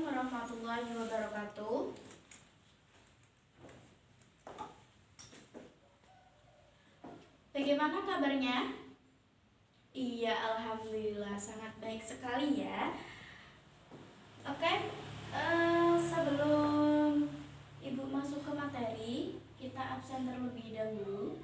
warahmatullahi wabarakatuh. Bagaimana kabarnya? Iya, alhamdulillah sangat baik sekali ya. Oke, sebelum Ibu masuk ke materi, kita absen terlebih dahulu.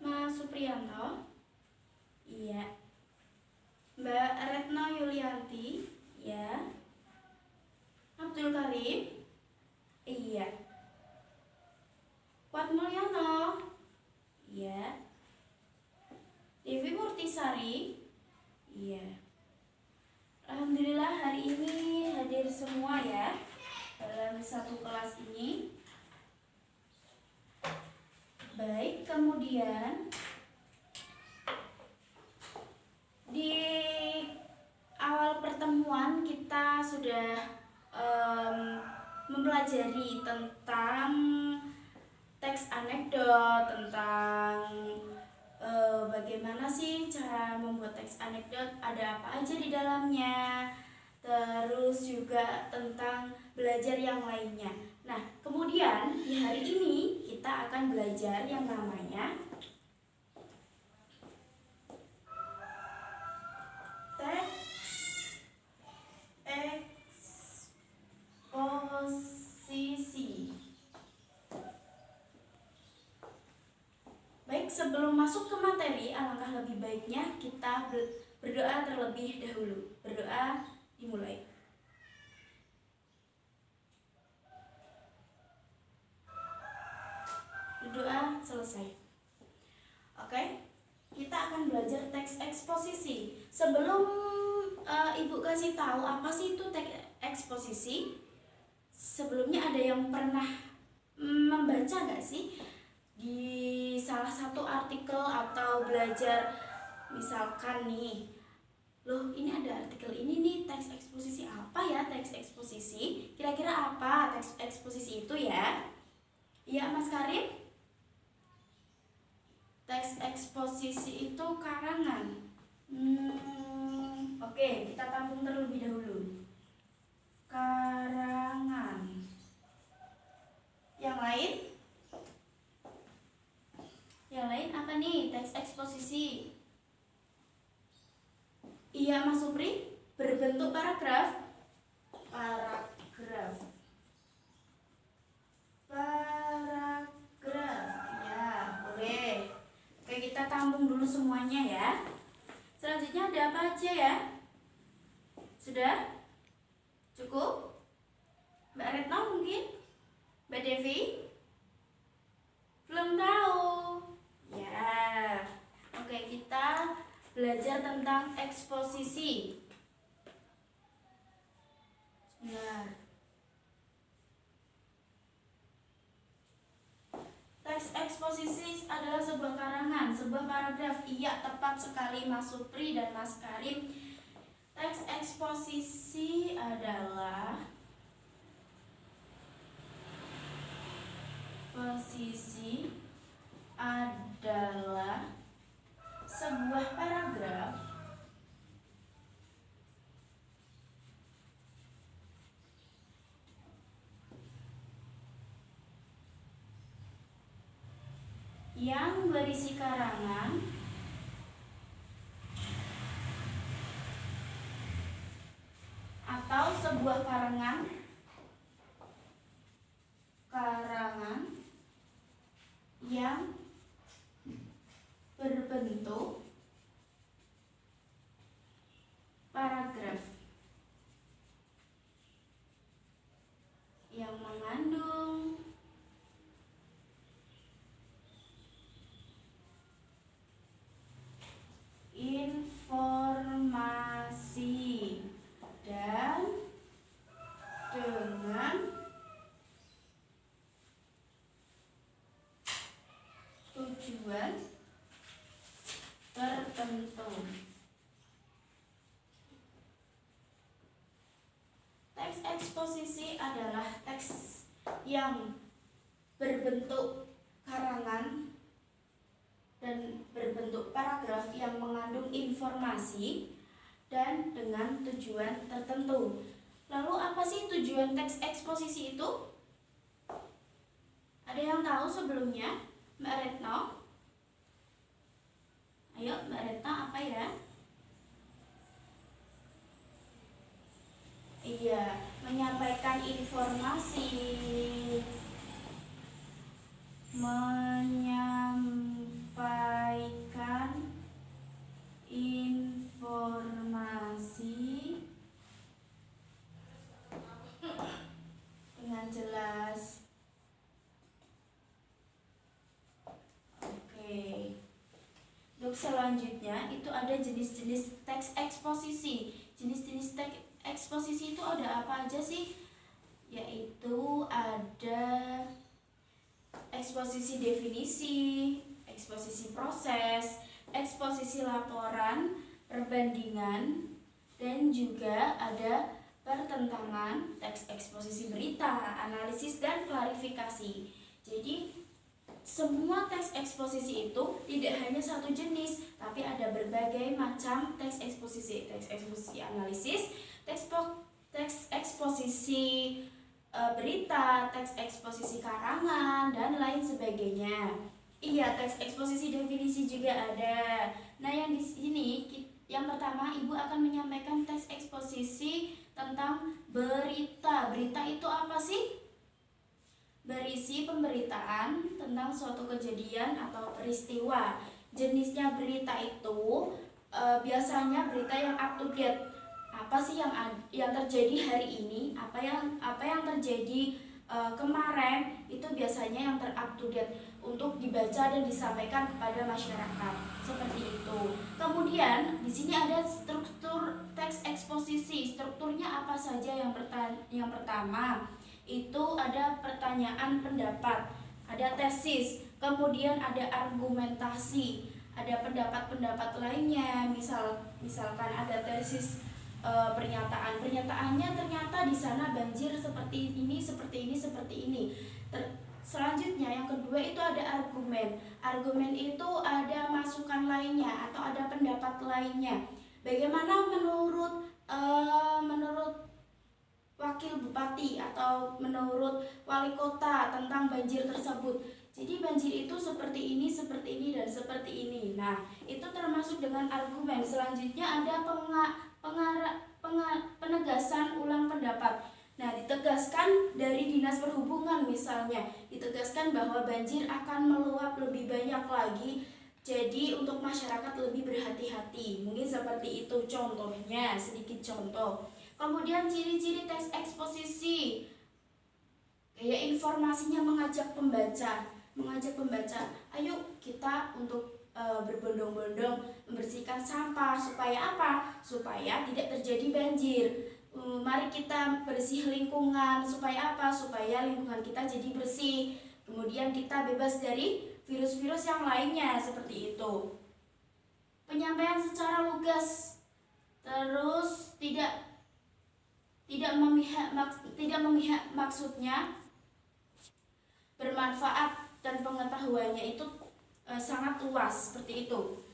Mas Supriyanto, iya. Mbak Retno Yulianti, ya. Abdul Karim, iya. Wat Mulyono, iya. Devi Murtisari, iya. Alhamdulillah hari ini hadir semua ya dalam satu kelas ini. Baik, kemudian di awal pertemuan kita sudah mempelajari tentang teks anekdot, tentang bagaimana sih cara membuat teks anekdot, ada apa aja di dalamnya, terus juga tentang belajar yang lainnya. Nah, kemudian di hari ini kita akan belajar yang namanya teks eksposisi. Baik, sebelum masuk ke materi, alangkah lebih baiknya kita berdoa terlebih dahulu. Berdoa dimulai. Berdoa selesai. Oke, kita akan belajar teks eksposisi. Sebelum Ibu kasih tahu apa sih itu teks eksposisi, sebelumnya ada yang pernah membaca nggak sih di salah satu artikel atau belajar, misalkan nih, loh ini ada artikel ini nih, teks eksposisi apa ya teks eksposisi? Kira-kira apa teks eksposisi itu ya? Iya Mas Karim? Teks eksposisi itu karangan. Oke, kita tampung terlebih dahulu. Karangan. Yang lain? Yang lain apa nih teks eksposisi? Iya Mas Supri, berbentuk paragraf. Paragraf. Ya, boleh. Oke, kita tampung dulu semuanya ya. Selanjutnya ada apa aja ya? Sudah? Cukup? Mbak Retno mungkin? Mbak Devi? Belum tahu? Ya. Oke, kita belajar tentang eksposisi. Benar. Teks eksposisi adalah sebuah karangan, sebuah paragraf. Iya, tepat sekali Mas Supri dan Mas Karim. Teks eksposisi adalah sebuah paragraf yang berisi karangan atau sebuah karangan yang berbentuk paragraf yang mengandung informasi dan dengan tujuan tertentu. Teks eksposisi adalah teks yang berbentuk karangan dan berbentuk paragraf yang mengandung informasi dan dengan tujuan tertentu. Lalu apa sih tujuan teks eksposisi itu? Ada yang tahu sebelumnya? Mbak Retno? Ayo Mbak Retno, apa ya? Iya, menyampaikan informasi. Menyampaikan informasi dengan jelas. Oke. Untuk selanjutnya itu ada jenis-jenis teks eksposisi. Jenis-jenis teks eksposisi itu ada apa aja sih? Yaitu ada eksposisi definisi, eksposisi proses, eksposisi laporan, perbandingan, dan juga ada pertentangan, teks eksposisi berita, analisis, dan klarifikasi. Jadi semua teks eksposisi itu tidak hanya satu jenis, tapi ada berbagai macam teks eksposisi. Teks eksposisi analisis, teks eksposisi berita, teks eksposisi karangan, dan lain sebagainya. Iya, teks eksposisi definisi juga ada. Nah, yang di sini yang pertama Ibu akan menyampaikan teks eksposisi tentang berita. Berita itu apa sih? Berisi pemberitaan tentang suatu kejadian atau peristiwa. Jenisnya berita itu biasanya berita yang up to date. Apa sih yang terjadi hari ini? Apa yang terjadi kemarin itu biasanya yang ter-up to date untuk dibaca dan disampaikan kepada masyarakat. Seperti itu. Kemudian di sini ada struktur teks eksposisi. Strukturnya apa saja? Yang pertama itu ada pertanyaan pendapat, ada tesis, kemudian ada argumentasi, ada pendapat-pendapat lainnya. Misalkan ada tesis pernyataannya ternyata di sana banjir seperti ini. Selanjutnya yang kedua itu ada argumen. Argumen itu ada masukan lainnya atau ada pendapat lainnya. Bagaimana menurut wakil bupati atau menurut wali kota tentang banjir tersebut. Jadi banjir itu seperti ini, dan seperti ini. Nah, itu termasuk dengan argumen. Selanjutnya ada penegasan ulang pendapat. Nah, ditegaskan dari Dinas Perhubungan misalnya, ditegaskan bahwa banjir akan meluap lebih banyak lagi. Jadi untuk masyarakat lebih berhati-hati. Mungkin seperti itu contohnya, sedikit contoh. Kemudian ciri-ciri teks eksposisi, kayak informasinya mengajak pembaca, ayo kita untuk berbondong-bondong membersihkan sampah. Supaya apa? Supaya tidak terjadi banjir. Mari kita bersih lingkungan. Supaya apa? Supaya lingkungan kita jadi bersih. Kemudian kita bebas dari virus-virus yang lainnya, seperti itu. Penyampaian secara lugas, terus tidak memihak, maksudnya bermanfaat dan pengetahuannya itu sangat luas, seperti itu.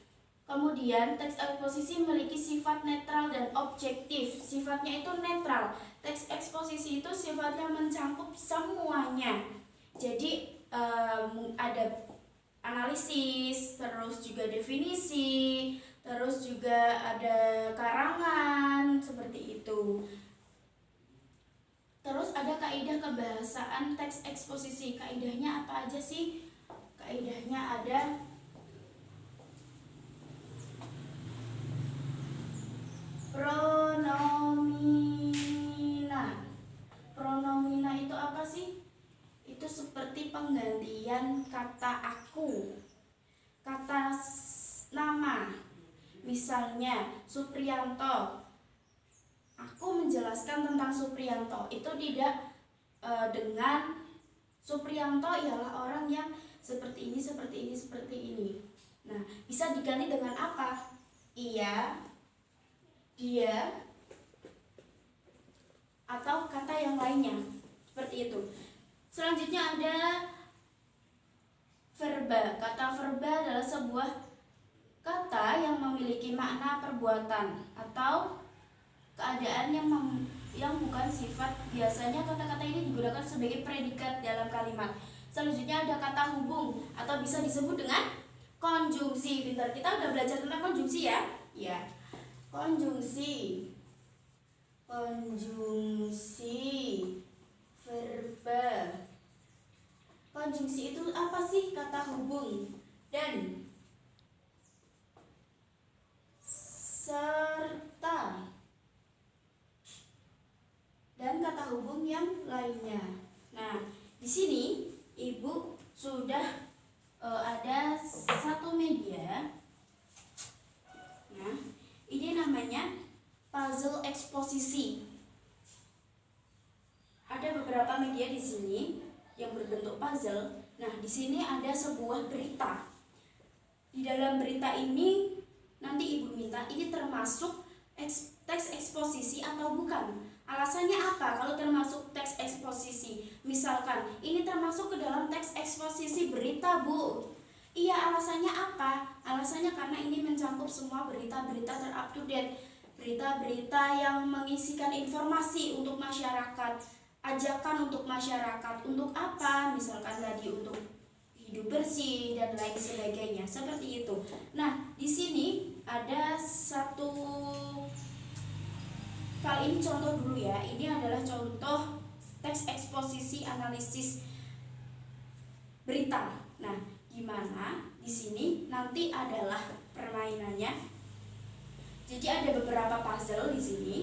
Kemudian teks eksposisi memiliki sifat netral dan objektif. Sifatnya itu netral. Teks eksposisi itu sifatnya mencakup semuanya. Jadi ada analisis, terus juga definisi, terus juga ada karangan, seperti itu. Terus ada kaidah kebahasaan teks eksposisi. Kaidahnya apa aja sih? Kaidahnya ada pronomina. Pronomina itu apa sih? Itu seperti penggantian kata aku, kata nama. Misalnya Supriyanto, aku menjelaskan tentang Supriyanto. Itu tidak dengan Supriyanto ialah orang yang seperti ini. Nah, bisa diganti dengan apa? Iya, dia, atau kata yang lainnya. Seperti itu. Selanjutnya ada verba. Kata verba adalah sebuah kata yang memiliki makna perbuatan atau keadaan yang bukan sifat. Biasanya kata-kata ini digunakan sebagai predikat dalam kalimat. Selanjutnya ada kata hubung atau bisa disebut dengan konjungsi. Pintar, kita udah belajar tentang konjungsi ya? Ya. Konjungsi. Konjungsi verba. Konjungsi itu apa sih? Kata hubung dan serta dan kata hubung yang lainnya. Nah, di sini Ibu sudah ada satu media. Nah, ini namanya puzzle eksposisi. Ada beberapa media di sini yang berbentuk puzzle. Nah, di sini ada sebuah berita. Di dalam berita ini nanti Ibu minta ini termasuk teks eksposisi atau bukan. Alasannya apa kalau termasuk teks eksposisi? Misalkan ini termasuk ke dalam teks eksposisi berita, Bu. Iya, alasannya apa? Alasannya karena ini mencakup semua berita-berita terupdate, berita-berita yang mengisikan informasi untuk masyarakat, ajakan untuk masyarakat. Untuk apa? Misalkan tadi untuk hidup bersih dan lain sebagainya, seperti itu. Nah, di sini ada satu, kali ini contoh dulu ya. Ini adalah contoh teks eksposisi analisis berita. Nah, gimana? Di sini nanti adalah permainannya. Jadi ada beberapa puzzle di sini.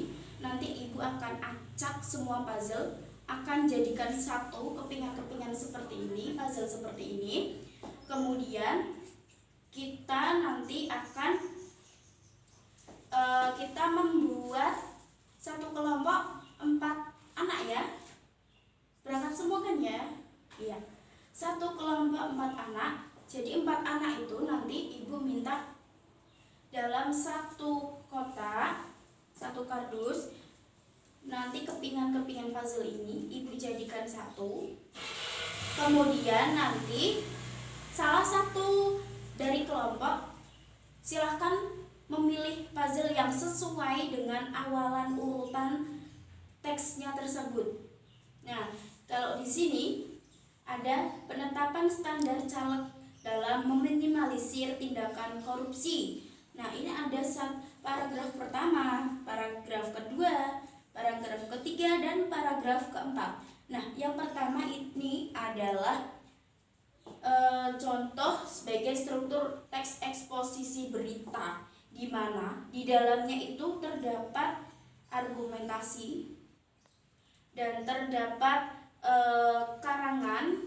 Nanti Ibu akan acak semua puzzle, akan jadikan satu kepingan-kepingan seperti ini, puzzle seperti ini. Kemudian kita nanti akan kita membuat satu kelompok 4 anak ya. Berangkat semua kan ya? Iya. Satu kelompok 4 anak. Jadi 4 anak itu nanti Ibu minta dalam satu kotak, satu kardus. Nanti kepingan-kepingan puzzle ini Ibu jadikan satu. Kemudian nanti salah satu dari kelompok silahkan memilih puzzle yang sesuai dengan awalan urutan teksnya tersebut. Nah, kalau di sini ada penetapan standar caleg dalam meminimalisir tindakan korupsi. Nah, ini ada paragraf pertama, paragraf kedua, paragraf ketiga, dan paragraf keempat. Nah, yang pertama ini adalah contoh sebagai struktur teks eksposisi berita, di mana di dalamnya itu terdapat argumentasi dan terdapat karangan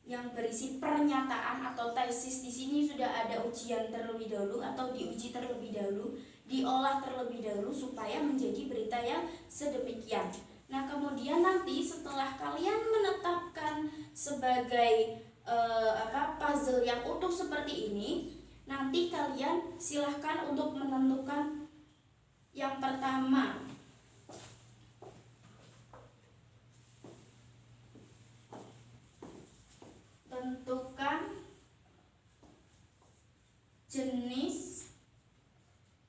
yang berisi pernyataan atau tesis. Di sini sudah ada ujian terlebih dahulu atau diuji terlebih dahulu, diolah terlebih dahulu supaya menjadi berita yang sedemikian. Nah, kemudian nanti setelah kalian menetapkan sebagai puzzle yang utuh seperti ini, nanti kalian silahkan untuk menentukan yang pertama. Tentukan jenis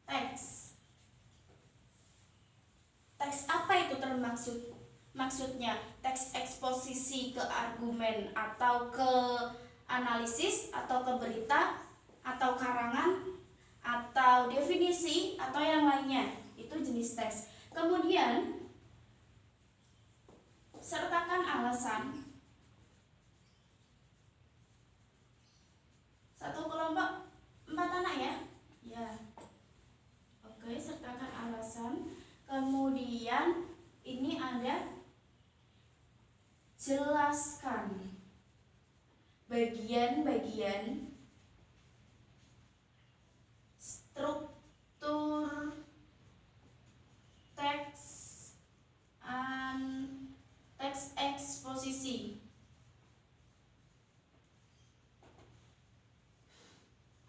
teks. Teks apa itu termaksud? Maksudnya teks eksposisi ke argumen atau ke analisis atau ke berita atau karangan atau definisi atau yang lainnya. Itu jenis teks. Kemudian sertakan alasan. Satu kelompok 4 anak ya? Ya. Oke, sertakan alasan. Kemudian ini ada jelaskan bagian-bagian struktur teks eksposisi.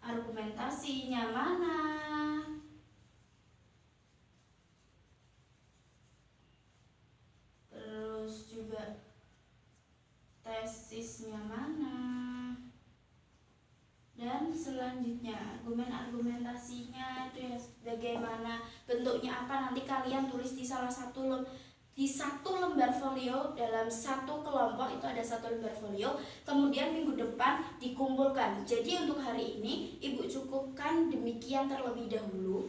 Argumentasinya mana? Terus juga Sintaksisnya mana? Dan selanjutnya argumentasinya itu ya bagaimana, bentuknya apa, nanti kalian tulis di satu lembar folio. Dalam satu kelompok itu ada satu lembar folio, kemudian minggu depan dikumpulkan. Jadi untuk hari ini Ibu cukupkan demikian terlebih dahulu.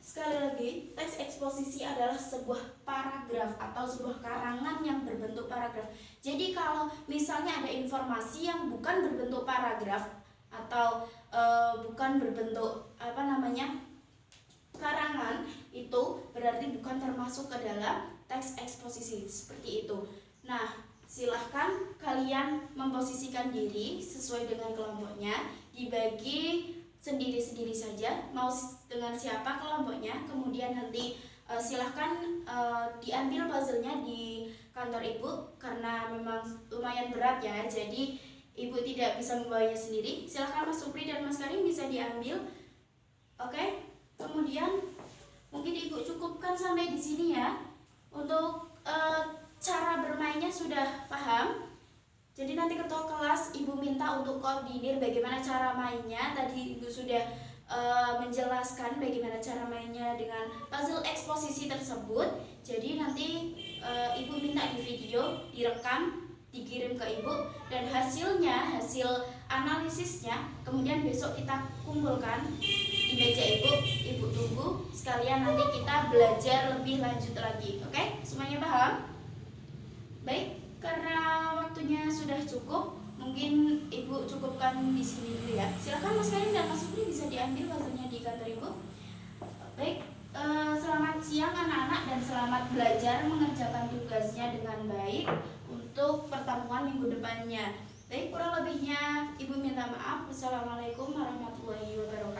Sekali lagi, teks eksposisi adalah sebuah paragraf atau sebuah karangan yang berbentuk paragraf. Jadi kalau misalnya ada informasi yang bukan berbentuk paragraf atau bukan berbentuk karangan, itu berarti bukan termasuk ke dalam teks eksposisi seperti itu. Nah, silahkan kalian memposisikan diri sesuai dengan kelompoknya, dibagi sendiri-sendiri saja, mau dengan siapa kelompoknya. Kemudian nanti silahkan diambil puzzle-nya di kantor Ibu, karena memang lumayan berat ya, jadi Ibu tidak bisa membawanya sendiri. Silahkan Mas Supri dan Mas Karim bisa diambil. Oke, kemudian mungkin Ibu cukupkan sampai di sini ya. Untuk cara bermainnya sudah paham. Jadi nanti ketua kelas Ibu minta untuk koordinir bagaimana cara mainnya. Tadi Ibu sudah menjelaskan bagaimana cara mainnya dengan puzzle eksposisi tersebut. Jadi nanti Ibu minta di video, direkam, dikirim ke Ibu, dan hasil analisisnya kemudian besok kita kumpulkan di meja Ibu tunggu sekalian, nanti kita belajar lebih lanjut lagi. Oke, semuanya paham? Baik, karena waktunya sudah cukup, mungkin Ibu cukupkan di sini dulu ya. Silakan Mas Karim dan Mas Supri bisa diambil puzzle-nya di kantor Ibu. Baik, selamat siang anak-anak dan selamat belajar mengerjakan tugasnya dengan baik untuk pertemuan minggu depannya. Baik, kurang lebihnya Ibu minta maaf. Wassalamualaikum warahmatullahi wabarakatuh.